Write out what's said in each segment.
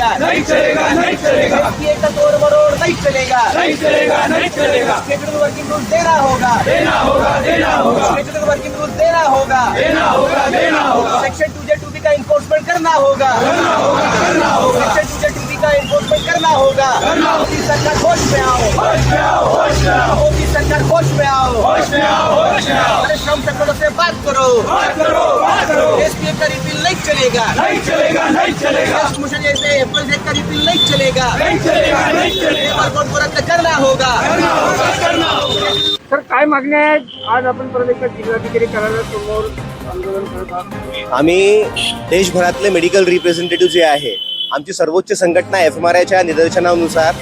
चलेगा, नहीं चलेगा, नहीं चलेगा, SPA का तोड़ मरोड़ नहीं चलेगा, नहीं चलेगा, नहीं चलेगा, स्केड्यूल वर्किंग रूल देना होगा, देना होगा, देना होगा, स्केड्यूल वर्किंग रूल देना होगा, देना होगा, देना होगा, सेक्शन 2J2B का इन्फोर्समेंट करना होगा, करना होगा, करना होगा, सेक्शन 2J2B का इन्फोर्समेंट करना होगा। करना होगा। मोदी सरकार होश में आओ, होश में आओ, होश में आओ, मोदी सरकार होश में आओ, होश में आओ, होश में आओ, अरे श्रम संगठनों से बात करो, बात करो, बात करो, SPA का रिपील नहीं चलेगा, नहीं चलेगा, नहीं चलेगा, मुझे जैसे एप्पल का रिपील नहीं चलेगा, नहीं चलेगा, नहीं चलेगा, लेबर कोड को रद्द करना होगा। करना होगा, करना होगा। सर काय मागण्या आहेत? आज आपण परत एकदा जिल्हाधिकारी कार्यालयासमोर आंदोलन करत आहात. आम्ही देशभरातले मेडिकल रिप्रेझेंटेटिव्ह जे आहे, आमची सर्वोच्च संघटना FMRIच्या निदर्शनानुसार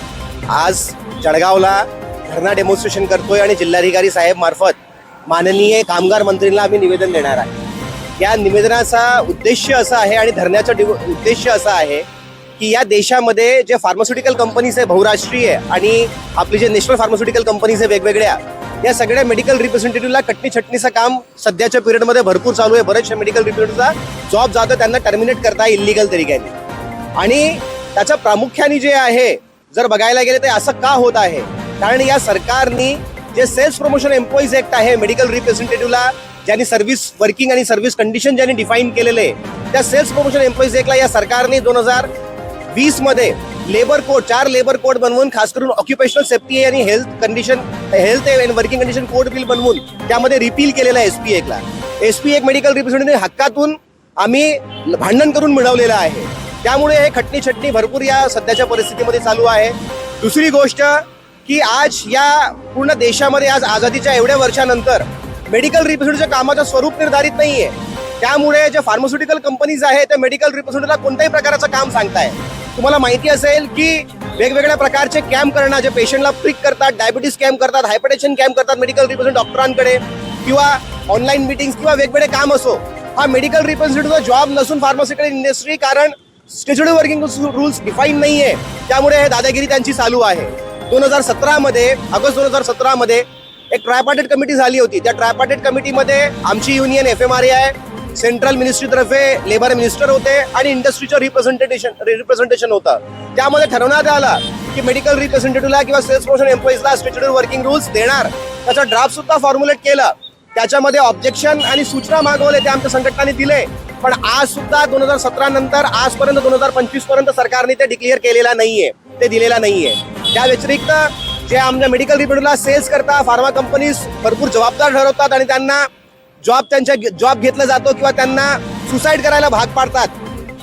आज जळगावला धरणा डेमॉन्स्ट्रेशन करतोय आणि जिल्हाधिकारी साहेब मार्फत माननीय कामगार मंत्रींना आम्ही निवेदन देणार आहे. या निवेदनाचा उद्देश असा आहे आणि धरण्याचा उद्देश असा आहे की या देशामध्ये जे फार्मास्युटिकल कंपनीज आहे बहुराष्ट्रीय आणि आपली जे नॅशनल फार्मास्युटिकल कंपनीज आहे वेगवेगळ्या, या सगळ्या मेडिकल रिप्रेझेंटेटिव्हला कटणी छटणीचं काम सध्याच्या पिरियडमध्ये भरपूर चालू आहे. बरेचशा मेडिकल रिप्रेझेंटेटिव्हचा जॉब जातो, त्यांना टर्मिनेट करता इलिगल तरीक्याने. आणि त्याच्या प्रामुख्याने जे आहे, जर बघायला गेले तर असं का होत आहे, कारण या सरकारने जे सेल्स प्रमोशन एम्प्लॉईज ऍक्ट आहे मेडिकल रिप्रेझेंटेटिव्हला ज्यांनी सर्व्हिस वर्किंग आणि सर्व्हिस कंडिशन ज्यांनी डिफाईन केलेले, त्या सेल्स प्रमोशन एम्प्लॉईज ऍक्टला या सरकारने 2020 मध्ये लेबर कोड 4 लेबर कोड बनवून, खास करून ऑक्युपेशनल सेफ्टी आणि health and working condition code bill बनवून त्यामध्ये रिपील केलेला आहे SPA ला. SPA मेडिकल रिप्रेझेंटेटिव्ह हक्कातून आम्ही भांडण करून मिळवलेलं आहे. त्यामुळे हे खटणी छटणी भरपूर या सध्याच्या परिस्थितीमध्ये चालू आहे. दुसरी गोष्ट की आज या पूर्ण देशामध्ये आज आझादीच्या एवढ्या वर्षानंतर मेडिकल रिप्रेझेंटेटिव्हच्या कामाचं स्वरूप निर्धारित नाहीये. त्यामुळे जे फार्मास्युटिकल कंपनीज आहेत ते मेडिकल रिप्रेझेंटेटिव्हला कोणत्याही प्रकारचं काम सांगताय. तुम्हाला माहिती असेल की वेगवेगळ्या प्रकारचे कॅम्प करणं, जे पेशंटला प्रिक करतात, डायबिटीस कॅम्प करतात, हायपरटेन्शन कॅम्प करतात मेडिकल रिप्रेझेंटेटिव्ह डॉक्टरांकडे, किंवा ऑनलाईन मीटिंग्स किंवा वेगवेगळे काम असो, हा मेडिकल रिप्रेझेंटेटिव्हचा जॉब नसून फार्मास्युटिकल इंडस्ट्री, कारण स्केड्यूल वर्किंग रूल्स डिफाईन नाहीये. त्यामुळे हे दादागिरी त्यांची चालू आहे. 2017 मध्ये ऑगस्ट 2017 मध्ये एक ट्रायपार्टेट कमिटी झाली होती. त्या ट्रायपार्टेट कमिटीमध्ये आमची युनियन FMRI, सेंट्रल मिनिस्ट्रीतर्फे लेबर मिनिस्टर होते आणि इंडस्ट्रीचं रिप्रेझेंटेशन होतं. त्यामध्ये ठरवण्यात आलं की मेडिकल रिप्रेझेंटेटिव्हला किंवा सेल्स प्रमोशन एम्प्लॉईजला स्टॅट्युटरी वर्किंग रूल्स देणार. त्याचा ड्राफ्ट सुद्धा फॉर्म्युलेट केलं. त्याच्यामध्ये ऑब्जेक्शन आणि सूचना मागवले, ते आमच्या संघटनाने दिले. पण आज सुद्धा 2017 नंतर आजपर्यंत 2025 पर्यंत सरकारने ते डिक्लेअर केलेला नाहीये, ते दिलेला नाहीये. त्या व्यतिरिक्त जे आमच्या मेडिकल रिप्रेझेंटेटिव्हला सेल्स करता फार्मा कंपनीज भरपूर जबाबदार ठरवतात आणि त्यांना जॉब घेतला जातो किंवा त्यांना सुसाईड करायला भाग पाडतात.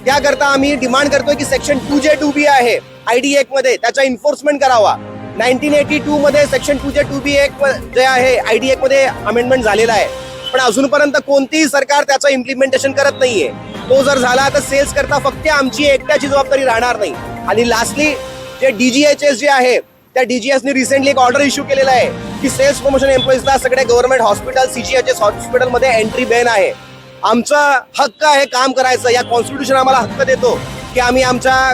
त्याकरता आम्ही डिमांड करतोय की सेक्शन 2J2B आहे ID Act मध्ये, त्याचा इन्फोर्समेंट करावा. 1982 मध्ये सेक्शन 2J2B जे आहे ID Act मध्ये अमेंडमेंट झालेला आहे, पण अजूनपर्यंत कोणतीही सरकार त्याचं इम्प्लिमेंटेशन करत नाहीये. तो जर झाला तर सेल्स करता फक्त आमची एकट्याची जबाबदारी राहणार नाही. आणि लास्टली जे DGHS जे आहे, त्या DGHS रिसेंटली एक ऑर्डर इश्यू केलेला आहे की सेल्स प्रमोशन एम्प्लॉईजला सगळ्या गव्हर्नमेंट हॉस्पिटल CGHS हॉस्पिटलमध्ये एंट्री बॅन आहे. आमचा हक्क आहे काम करायचं. या कॉन्स्टिट्यूशन आम्हाला हक्क देतो की आम्ही आमच्या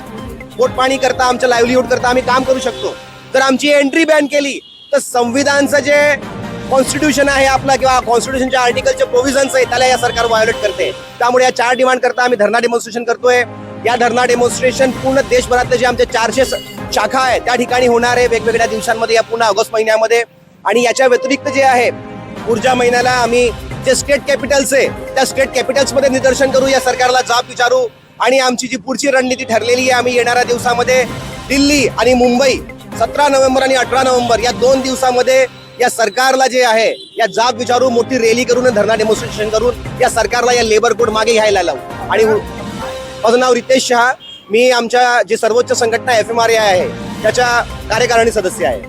पोटपाणी करता, आमच्या लाईव्हलीहूड करता आम्ही काम करू शकतो. जर आमची एंट्री बॅन केली तर संविधानचं जे कॉन्स्टिट्यूशन आहे आपला किंवा कॉन्स्टिट्यूशनच्या आर्टिकलचे प्रोव्हिजन्स आहे त्याला या सरकार व्हायोलेट करते. त्यामुळे या 4 डिमांड करता आम्ही धरणा डेमॉन्स्ट्रेशन करतोय. या धरणा डेमॉन्स्ट्रेशन पूर्ण देशभरातले जे आमचे 400 शाखा आहे त्या ठिकाणी होणार आहे वेगवेगळ्या दिवसांमध्ये या पूर्ण ऑगस्ट महिन्यामध्ये. आणि याच्या व्यतिरिक्त जे आहे पुढच्या महिन्याला आम्ही जे स्टेट कॅपिटल्स आहे त्या स्टेट कॅपिटल्समध्ये निदर्शन करू, या सरकारला जाब विचारू. आणि आमची जी पुढची रणनीती ठरलेली आहे, आम्ही येणाऱ्या दिवसामध्ये दिल्ली आणि मुंबई 17 नोव्हेंबर आणि 18 नोव्हेंबर या 2 दिवसामध्ये या सरकारला जे आहे या जाब विचारू, मोठी रॅली करून धरणा डेमॉन्स्ट्रेशन करून या सरकारला या लेबर कोड मागे घ्यायला लावू. आणि माझं नाव रितेश शहा, मी आमच्या जे सर्वोच्च संघटना FMRI आहे त्याच्या कार्यकारिणी सदस्य आहे.